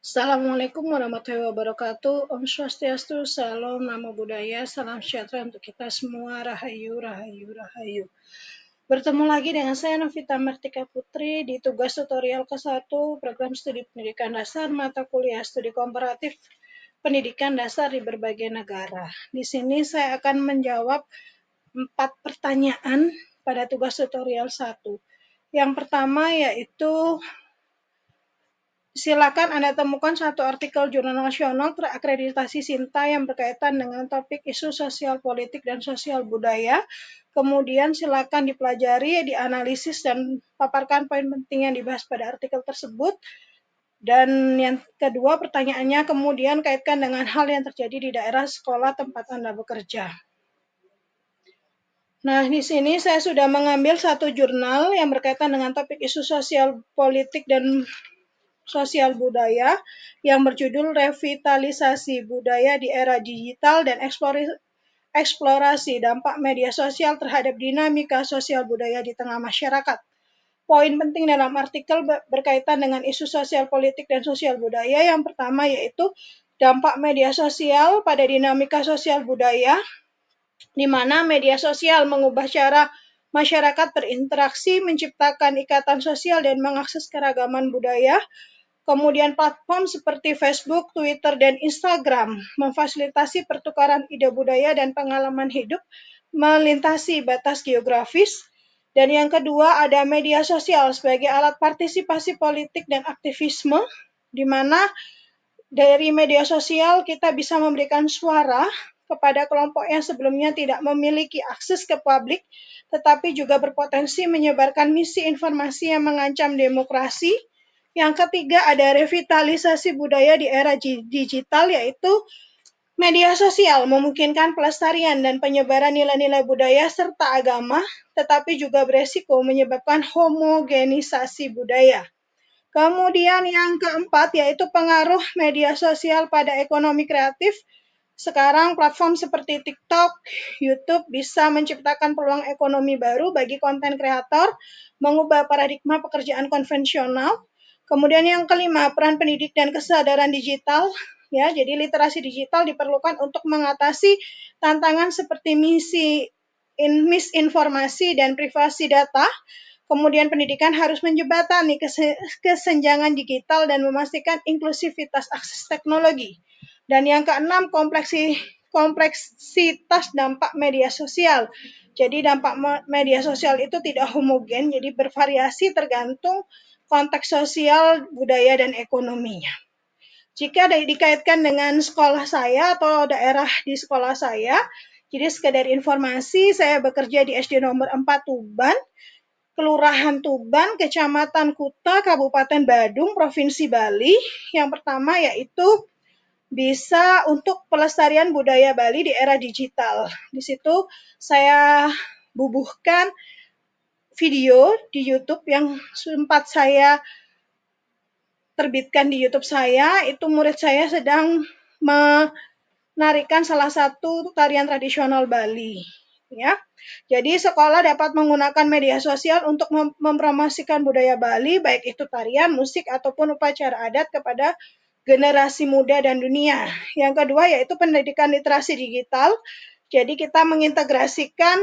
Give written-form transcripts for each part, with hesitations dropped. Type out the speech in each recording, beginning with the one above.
Assalamualaikum warahmatullahi wabarakatuh. Om Swastiastu, Salam, Namo Buddhaya, Salam sejahtera untuk kita semua. Rahayu, Rahayu, Rahayu. Bertemu lagi dengan saya Novita Martika Putri di tugas tutorial ke-1 program studi pendidikan dasar mata kuliah studi komparatif pendidikan dasar di berbagai negara. Di sini saya akan menjawab 4 pertanyaan pada tugas tutorial 1. Yang pertama yaitu silakan Anda temukan satu artikel jurnal nasional terakreditasi Sinta yang berkaitan dengan topik isu sosial politik dan sosial budaya. Kemudian silakan dipelajari, dianalisis, dan paparkan poin penting yang dibahas pada artikel tersebut. Dan yang kedua pertanyaannya kemudian kaitkan dengan hal yang terjadi di daerah sekolah tempat Anda bekerja. Nah, di sini saya sudah mengambil satu jurnal yang berkaitan dengan topik isu sosial politik dan sosial budaya yang berjudul Revitalisasi Budaya di Era Digital dan Eksplorasi Dampak Media Sosial Terhadap Dinamika Sosial Budaya di Tengah Masyarakat. Poin penting dalam artikel berkaitan dengan isu sosial politik dan sosial budaya yang pertama yaitu dampak media sosial pada dinamika sosial budaya, di mana media sosial mengubah cara masyarakat berinteraksi, menciptakan ikatan sosial, dan mengakses keragaman budaya. Kemudian platform seperti Facebook, Twitter, dan Instagram memfasilitasi pertukaran ide budaya dan pengalaman hidup melintasi batas geografis. Dan yang kedua ada media sosial sebagai alat partisipasi politik dan aktivisme, di mana dari media sosial kita bisa memberikan suara kepada kelompok yang sebelumnya tidak memiliki akses ke publik, tetapi juga berpotensi menyebarkan misi informasi yang mengancam demokrasi. Yang ketiga ada revitalisasi budaya di era digital, yaitu media sosial memungkinkan pelestarian dan penyebaran nilai-nilai budaya serta agama, tetapi juga beresiko menyebabkan homogenisasi budaya. Kemudian yang keempat yaitu pengaruh media sosial pada ekonomi kreatif. Sekarang platform seperti TikTok, YouTube bisa menciptakan peluang ekonomi baru bagi konten kreator, mengubah paradigma pekerjaan konvensional. Kemudian yang kelima, peran pendidik dan kesadaran digital. Ya, jadi literasi digital diperlukan untuk mengatasi tantangan seperti misinformasi dan privasi data. Kemudian pendidikan harus menjembatani kesenjangan digital dan memastikan inklusivitas akses teknologi. Dan yang keenam, kompleksitas dampak media sosial. Jadi dampak media sosial itu tidak homogen, jadi bervariasi tergantung konteks sosial, budaya, dan ekonominya. Jika dikaitkan dengan sekolah saya atau daerah di sekolah saya, jadi sekedar informasi, saya bekerja di SD nomor 4 Tuban, Kelurahan Tuban, Kecamatan Kuta, Kabupaten Badung, Provinsi Bali. Yang pertama yaitu bisa untuk pelestarian budaya Bali di era digital. Di situ saya bubuhkan video di YouTube yang sempat saya terbitkan di YouTube saya. Itu murid saya sedang menarikan salah satu tarian tradisional Bali. Ya, jadi sekolah dapat menggunakan media sosial untuk mempromosikan budaya Bali, baik itu tarian, musik, ataupun upacara adat kepada generasi muda dan dunia. Yang kedua yaitu pendidikan literasi digital. Jadi kita mengintegrasikan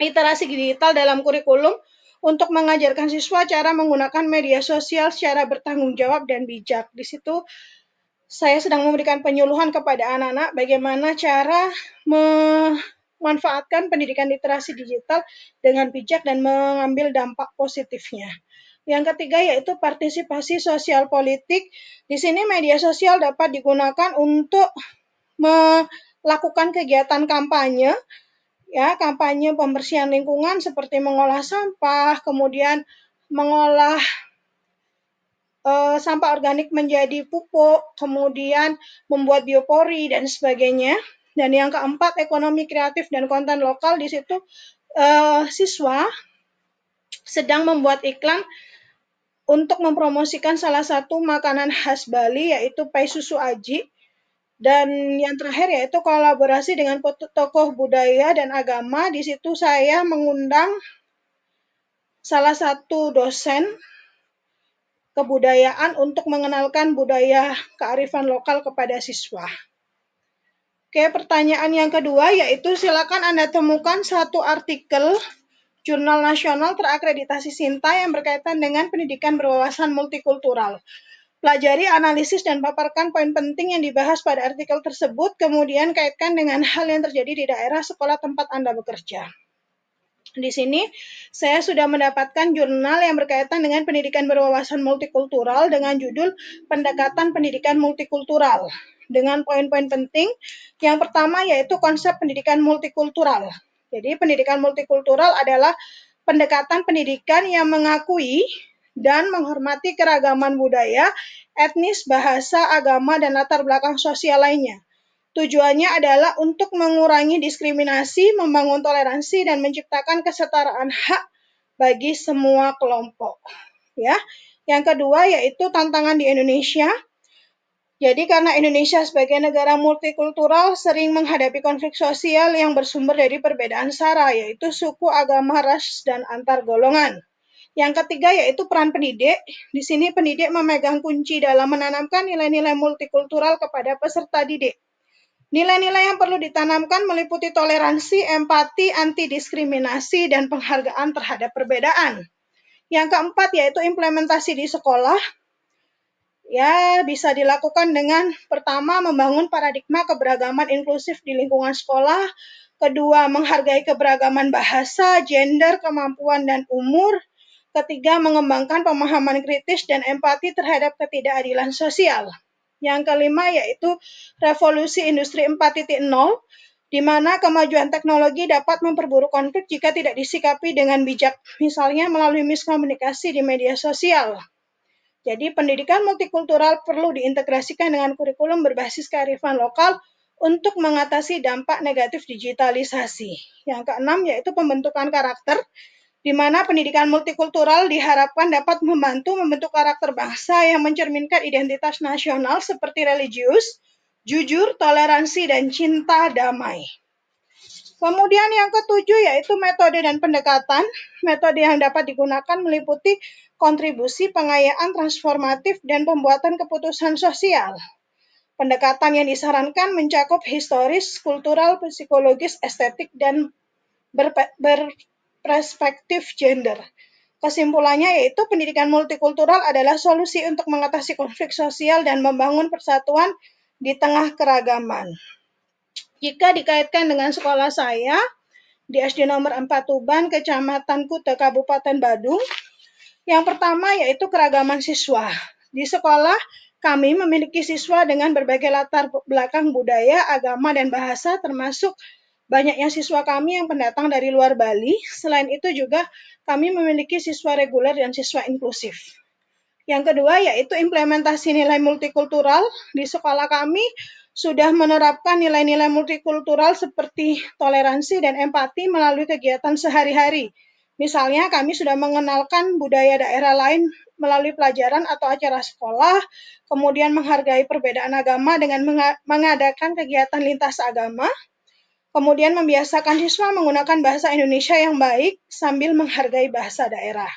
literasi digital dalam kurikulum untuk mengajarkan siswa cara menggunakan media sosial secara bertanggung jawab dan bijak. Di situ saya sedang memberikan penyuluhan kepada anak-anak bagaimana cara memanfaatkan pendidikan literasi digital dengan bijak dan mengambil dampak positifnya. Yang ketiga yaitu partisipasi sosial politik. Di sini media sosial dapat digunakan untuk melakukan kegiatan kampanye, ya, kampanye pembersihan lingkungan seperti mengolah sampah, kemudian mengolah sampah organik menjadi pupuk, kemudian membuat biopori dan sebagainya. Dan yang keempat, ekonomi kreatif dan konten lokal. Di situ siswa sedang membuat iklan untuk mempromosikan salah satu makanan khas Bali yaitu pai susu aji. Dan yang terakhir yaitu kolaborasi dengan tokoh budaya dan agama. Di situ saya mengundang salah satu dosen kebudayaan untuk mengenalkan budaya kearifan lokal kepada siswa. Oke, pertanyaan yang kedua yaitu silakan Anda temukan satu artikel jurnal nasional terakreditasi Sinta yang berkaitan dengan pendidikan berwawasan multikultural. Pelajari, analisis, dan paparkan poin penting yang dibahas pada artikel tersebut, kemudian kaitkan dengan hal yang terjadi di daerah sekolah tempat Anda bekerja. Di sini saya sudah mendapatkan jurnal yang berkaitan dengan pendidikan berwawasan multikultural dengan judul Pendekatan Pendidikan Multikultural. Dengan poin-poin penting, yang pertama yaitu konsep pendidikan multikultural. Jadi pendidikan multikultural adalah pendekatan pendidikan yang mengakui dan menghormati keragaman budaya, etnis, bahasa, agama, dan latar belakang sosial lainnya. Tujuannya adalah untuk mengurangi diskriminasi, membangun toleransi, dan menciptakan kesetaraan hak bagi semua kelompok. Ya. Yang kedua yaitu tantangan di Indonesia. Jadi karena Indonesia sebagai negara multikultural sering menghadapi konflik sosial yang bersumber dari perbedaan sara, yaitu suku, agama, ras, dan antar golongan. Yang ketiga yaitu peran pendidik. Di sini pendidik memegang kunci dalam menanamkan nilai-nilai multikultural kepada peserta didik. Nilai-nilai yang perlu ditanamkan meliputi toleransi, empati, anti-diskriminasi, dan penghargaan terhadap perbedaan. Yang keempat yaitu implementasi di sekolah. Ya, bisa dilakukan dengan pertama membangun paradigma keberagaman inklusif di lingkungan sekolah. Kedua, menghargai keberagaman bahasa, gender, kemampuan, dan umur. Ketiga, mengembangkan pemahaman kritis dan empati terhadap ketidakadilan sosial. Yang kelima yaitu revolusi industri 4.0, di mana kemajuan teknologi dapat memperburuk konflik jika tidak disikapi dengan bijak, misalnya melalui miskomunikasi di media sosial. Jadi pendidikan multikultural perlu diintegrasikan dengan kurikulum berbasis kearifan lokal untuk mengatasi dampak negatif digitalisasi. Yang keenam yaitu pembentukan karakter, di mana pendidikan multikultural diharapkan dapat membantu membentuk karakter bangsa yang mencerminkan identitas nasional seperti religius, jujur, toleransi, dan cinta damai. Kemudian yang ketujuh yaitu metode dan pendekatan. Metode yang dapat digunakan meliputi kontribusi, pengayaan transformatif, dan pembuatan keputusan sosial. Pendekatan yang disarankan mencakup historis, kultural, psikologis, estetik, dan perspektif gender. Kesimpulannya yaitu pendidikan multikultural adalah solusi untuk mengatasi konflik sosial dan membangun persatuan di tengah keragaman. Jika dikaitkan dengan sekolah saya di SD nomor 4 Tuban, Kecamatan Kuta, Kabupaten Badung, yang pertama yaitu keragaman siswa. Di sekolah kami memiliki siswa dengan berbagai latar belakang budaya, agama, dan bahasa, termasuk banyaknya siswa kami yang pendatang dari luar Bali. Selain itu juga kami memiliki siswa reguler dan siswa inklusif. Yang kedua yaitu implementasi nilai multikultural. Di sekolah kami sudah menerapkan nilai-nilai multikultural seperti toleransi dan empati melalui kegiatan sehari-hari. Misalnya kami sudah mengenalkan budaya daerah lain melalui pelajaran atau acara sekolah, kemudian menghargai perbedaan agama dengan mengadakan kegiatan lintas agama, kemudian membiasakan siswa menggunakan bahasa Indonesia yang baik sambil menghargai bahasa daerah.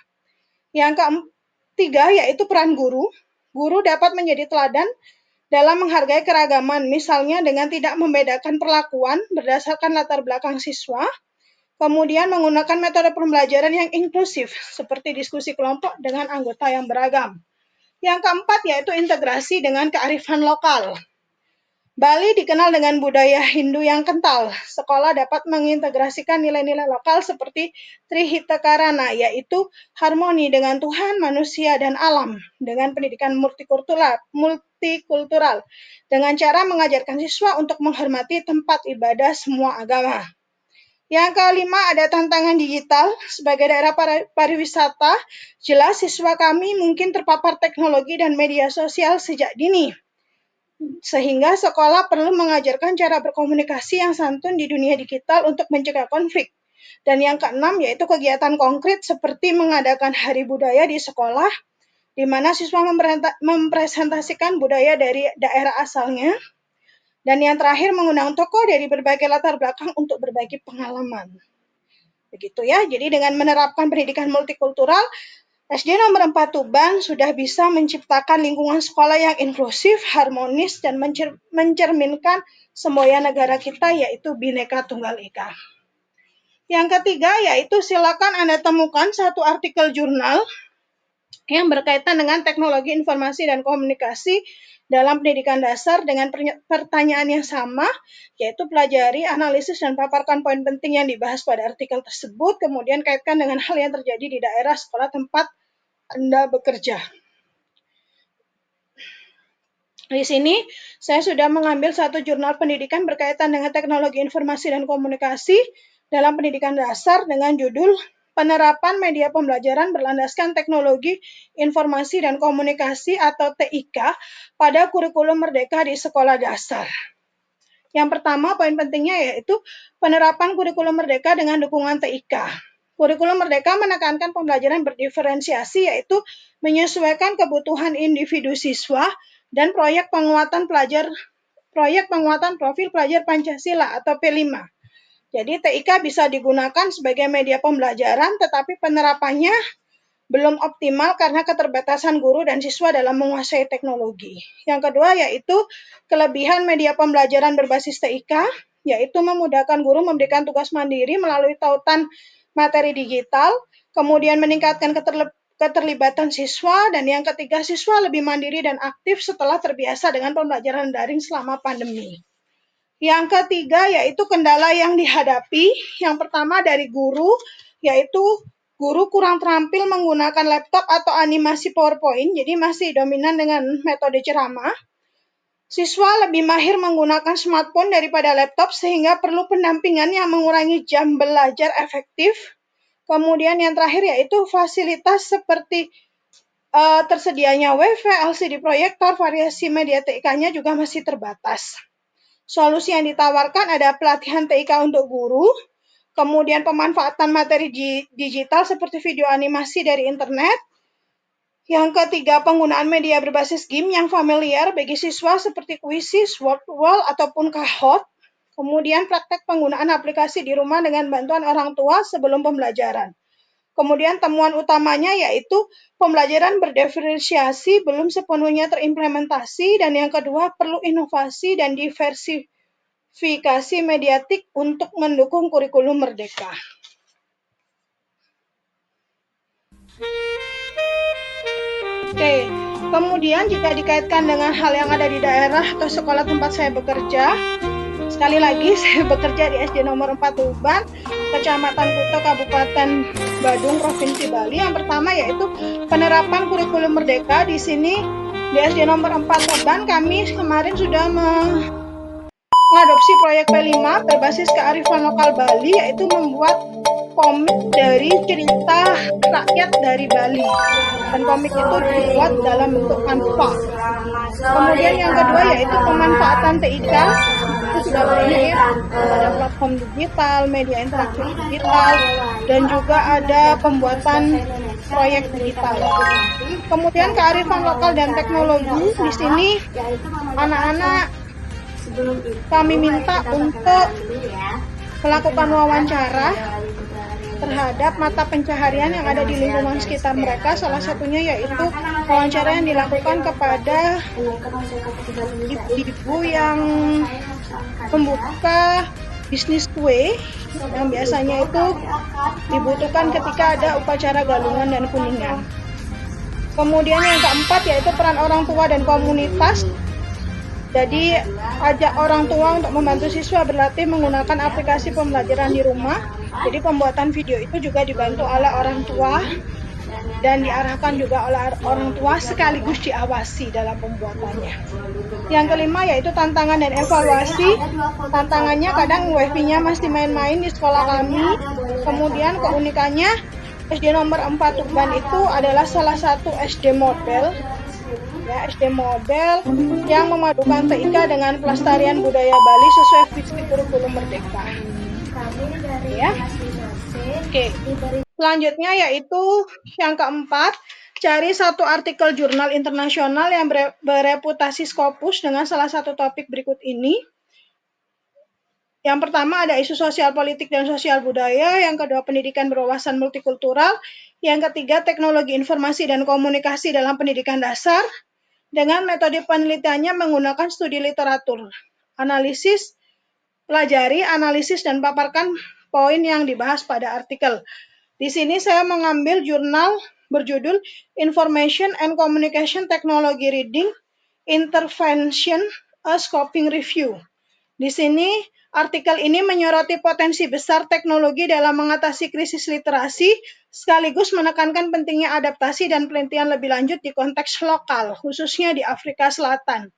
Yang ketiga yaitu peran guru. Guru dapat menjadi teladan dalam menghargai keragaman, misalnya dengan tidak membedakan perlakuan berdasarkan latar belakang siswa, kemudian menggunakan metode pembelajaran yang inklusif, seperti diskusi kelompok dengan anggota yang beragam. Yang keempat yaitu integrasi dengan kearifan lokal. Bali dikenal dengan budaya Hindu yang kental. Sekolah dapat mengintegrasikan nilai-nilai lokal seperti Trihita Karana, yaitu harmoni dengan Tuhan, manusia, dan alam, dengan pendidikan multikultural, dengan cara mengajarkan siswa untuk menghormati tempat ibadah semua agama. Yang kelima ada tantangan digital. Sebagai daerah pariwisata, jelas siswa kami mungkin terpapar teknologi dan media sosial sejak dini, sehingga sekolah perlu mengajarkan cara berkomunikasi yang santun di dunia digital untuk mencegah konflik. Dan yang keenam yaitu kegiatan konkret seperti mengadakan hari budaya di sekolah, di mana siswa mempresentasikan budaya dari daerah asalnya. Dan yang terakhir mengundang tokoh dari berbagai latar belakang untuk berbagi pengalaman. Begitu ya, jadi dengan menerapkan pendidikan multikultural, SD nomor 4 Tuban sudah bisa menciptakan lingkungan sekolah yang inklusif, harmonis, dan mencerminkan semboyan negara kita, yaitu Bhinneka Tunggal Ika. Yang ketiga yaitu silakan Anda temukan satu artikel jurnal yang berkaitan dengan teknologi informasi dan komunikasi dalam pendidikan dasar dengan pertanyaan yang sama, yaitu pelajari, analisis, dan paparkan poin penting yang dibahas pada artikel tersebut, kemudian kaitkan dengan hal yang terjadi di daerah sekolah tempat Anda bekerja. Di sini saya sudah mengambil satu jurnal pendidikan berkaitan dengan teknologi informasi dan komunikasi dalam pendidikan dasar dengan judul Penerapan Media Pembelajaran Berlandaskan Teknologi Informasi dan Komunikasi atau TIK pada Kurikulum Merdeka di Sekolah Dasar. Yang pertama, poin pentingnya yaitu penerapan kurikulum merdeka dengan dukungan TIK. Kurikulum merdeka menekankan pembelajaran berdiferensiasi, yaitu menyesuaikan kebutuhan individu siswa dan proyek penguatan profil pelajar Pancasila atau P5. Jadi TIK bisa digunakan sebagai media pembelajaran, tetapi penerapannya belum optimal karena keterbatasan guru dan siswa dalam menguasai teknologi. Yang kedua yaitu kelebihan media pembelajaran berbasis TIK, yaitu memudahkan guru memberikan tugas mandiri melalui tautan materi digital, kemudian meningkatkan keterlibatan siswa, dan yang ketiga siswa lebih mandiri dan aktif setelah terbiasa dengan pembelajaran daring selama pandemi. Yang ketiga yaitu kendala yang dihadapi. Yang pertama dari guru, yaitu guru kurang terampil menggunakan laptop atau animasi PowerPoint, jadi masih dominan dengan metode ceramah. Siswa lebih mahir menggunakan smartphone daripada laptop sehingga perlu pendampingan yang mengurangi jam belajar efektif. Kemudian yang terakhir yaitu fasilitas seperti tersedianya WiFi, LCD proyektor, variasi media TIK-nya juga masih terbatas. Solusi yang ditawarkan ada pelatihan TIK untuk guru, kemudian pemanfaatan materi digital seperti video animasi dari internet. Yang ketiga, penggunaan media berbasis game yang familiar bagi siswa seperti Quizzes, Wordwall, ataupun Kahoot. Kemudian praktek penggunaan aplikasi di rumah dengan bantuan orang tua sebelum pembelajaran. Kemudian temuan utamanya yaitu pembelajaran berdiferensiasi belum sepenuhnya terimplementasi, dan yang kedua perlu inovasi dan diversifikasi mediatik untuk mendukung kurikulum merdeka. Oke, kemudian jika dikaitkan dengan hal yang ada di daerah atau sekolah tempat saya bekerja, sekali lagi saya bekerja di SD nomor 4 Tuban, Kecamatan Kuta, Kabupaten Badung, Provinsi Bali. Yang pertama yaitu penerapan kurikulum merdeka. Di sini di SD nomor 4 Tuban kami kemarin sudah mengadopsi proyek P5 berbasis kearifan lokal Bali, yaitu membuat komik dari cerita rakyat dari Bali, dan komik itu dibuat dalam bentuk kanva. Kemudian yang kedua yaitu pemanfaatan TIK, itu sudah banyak ya, ada platform digital, media interaktif digital, dan juga ada pembuatan proyek digital. Kemudian kearifan lokal dan teknologi, di sini anak-anak kami minta untuk melakukan wawancara terhadap mata pencaharian yang ada di lingkungan sekitar mereka. Salah satunya yaitu wawancara yang dilakukan kepada ibu-ibu yang membuka bisnis kue yang biasanya itu dibutuhkan ketika ada upacara galungan dan kuningan. Kemudian yang keempat yaitu peran orang tua dan komunitas. Jadi ajak orang tua untuk membantu siswa berlatih menggunakan aplikasi pembelajaran di rumah. Jadi pembuatan video itu juga dibantu oleh orang tua dan diarahkan juga oleh orang tua sekaligus diawasi dalam pembuatannya. Yang kelima yaitu tantangan dan evaluasi. Tantangannya kadang wifi-nya masih main-main di sekolah kami. Kemudian keunikannya SD nomor 4 Tuban itu adalah salah satu SD model. Ya, SD model yang memadukan TIK dengan pelestarian budaya Bali sesuai visi kurikulum merdeka. Ya. Oke. Selanjutnya yaitu yang keempat, cari satu artikel jurnal internasional yang bereputasi Scopus dengan salah satu topik berikut ini. Yang pertama ada isu sosial politik dan sosial budaya, yang kedua pendidikan berwawasan multikultural, yang ketiga teknologi informasi dan komunikasi dalam pendidikan dasar, dengan metode penelitiannya menggunakan studi literatur, analisis, pelajari, analisis, dan paparkan poin yang dibahas pada artikel. Di sini saya mengambil jurnal berjudul Information and Communication Technology Reading Intervention, a Scoping Review. Di sini artikel ini menyoroti potensi besar teknologi dalam mengatasi krisis literasi, sekaligus menekankan pentingnya adaptasi dan penelitian lebih lanjut di konteks lokal, khususnya di Afrika Selatan.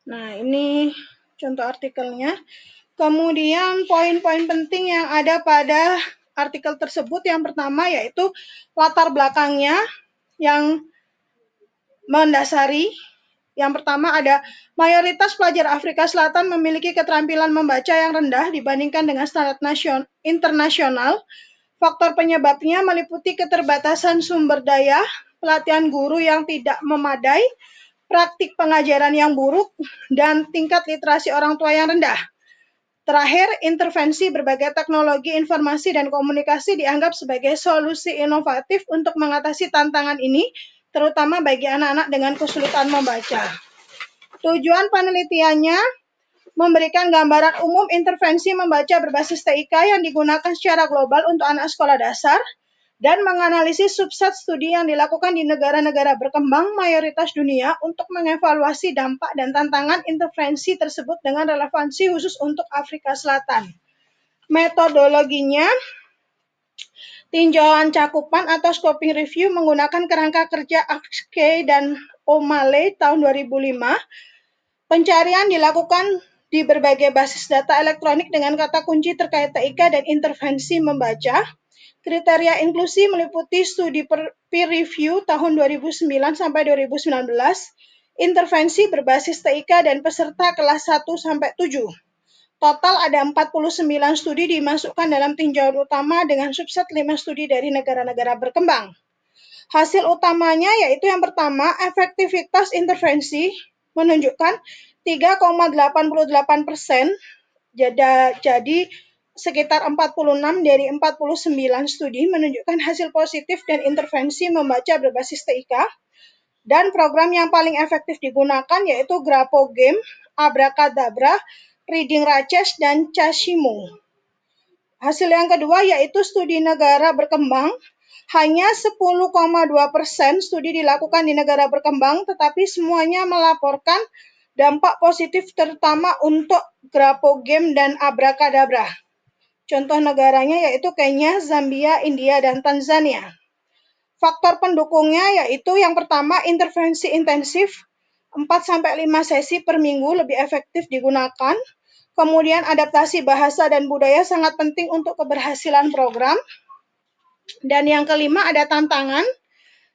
Nah, ini contoh artikelnya. Kemudian poin-poin penting yang ada pada artikel tersebut, yang pertama yaitu latar belakangnya yang mendasari. Yang pertama ada mayoritas pelajar Afrika Selatan memiliki keterampilan membaca yang rendah dibandingkan dengan standar internasional. Faktor penyebabnya meliputi keterbatasan sumber daya, pelatihan guru yang tidak memadai, praktik pengajaran yang buruk, dan tingkat literasi orang tua yang rendah. Terakhir, intervensi berbagai teknologi informasi dan komunikasi dianggap sebagai solusi inovatif untuk mengatasi tantangan ini, terutama bagi anak-anak dengan kesulitan membaca. Tujuan penelitiannya memberikan gambaran umum intervensi membaca berbasis TIK yang digunakan secara global untuk anak sekolah dasar, dan menganalisis subset studi yang dilakukan di negara-negara berkembang mayoritas dunia untuk mengevaluasi dampak dan tantangan intervensi tersebut dengan relevansi khusus untuk Afrika Selatan. Metodologinya, tinjauan cakupan atau scoping review menggunakan kerangka kerja Akske dan O'Malley tahun 2005. Pencarian dilakukan di berbagai basis data elektronik dengan kata kunci terkait TIK dan intervensi membaca. Kriteria inklusi meliputi studi peer review tahun 2009 sampai 2019, intervensi berbasis TIK dan peserta kelas 1 sampai 7. Total ada 49 studi dimasukkan dalam tinjauan utama dengan subset 5 studi dari negara-negara berkembang. Hasil utamanya yaitu yang pertama, efektivitas intervensi menunjukkan 3,88%, jadi sekitar 46 dari 49 studi menunjukkan hasil positif dan intervensi membaca berbasis TIK, dan program yang paling efektif digunakan yaitu Grapo Game, Abracadabra, Reading Races, dan Chashimo. Hasil yang kedua yaitu studi negara berkembang. Hanya 10,2% studi dilakukan di negara berkembang, tetapi semuanya melaporkan dampak positif terutama untuk Grapo Game dan Abracadabra. Contoh negaranya yaitu Kenya, Zambia, India, dan Tanzania. Faktor pendukungnya yaitu yang pertama, intervensi intensif, 4-5 sesi per minggu lebih efektif digunakan. Kemudian adaptasi bahasa dan budaya sangat penting untuk keberhasilan program. Dan yang kelima ada tantangan.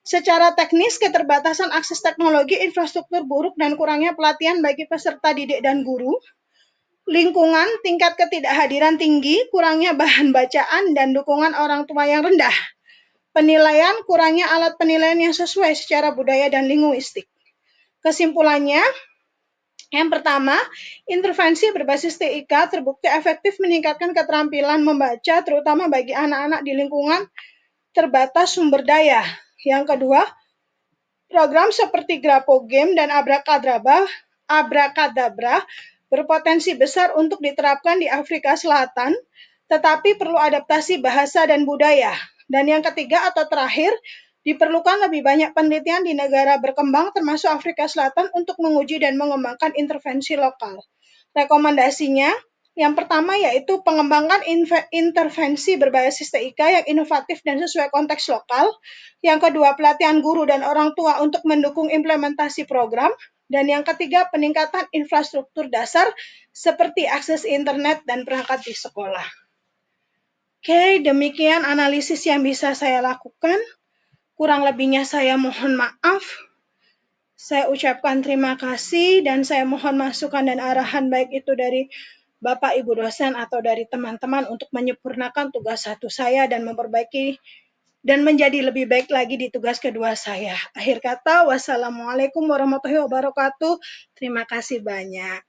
Secara teknis, keterbatasan akses teknologi, infrastruktur buruk, dan kurangnya pelatihan bagi peserta didik dan guru. Lingkungan, tingkat ketidakhadiran tinggi, kurangnya bahan bacaan, dan dukungan orang tua yang rendah. Penilaian, kurangnya alat penilaian yang sesuai secara budaya dan linguistik. Kesimpulannya, yang pertama, intervensi berbasis TIK terbukti efektif meningkatkan keterampilan membaca, terutama bagi anak-anak di lingkungan terbatas sumber daya. Yang kedua, program seperti Grapo Game dan Abracadabra berpotensi besar untuk diterapkan di Afrika Selatan, tetapi perlu adaptasi bahasa dan budaya. Dan yang ketiga atau terakhir, diperlukan lebih banyak penelitian di negara berkembang termasuk Afrika Selatan untuk menguji dan mengembangkan intervensi lokal. Rekomendasinya, yang pertama yaitu pengembangan intervensi berbasis TIK yang inovatif dan sesuai konteks lokal. Yang kedua, pelatihan guru dan orang tua untuk mendukung implementasi program. Dan yang ketiga, peningkatan infrastruktur dasar seperti akses internet dan perangkat di sekolah. Oke, demikian analisis yang bisa saya lakukan. Kurang lebihnya saya mohon maaf. Saya ucapkan terima kasih dan saya mohon masukan dan arahan baik itu dari Bapak Ibu dosen atau dari teman-teman untuk menyempurnakan tugas satu saya dan memperbaiki dan menjadi lebih baik lagi di tugas kedua saya. Akhir kata, wassalamualaikum warahmatullahi wabarakatuh. Terima kasih banyak.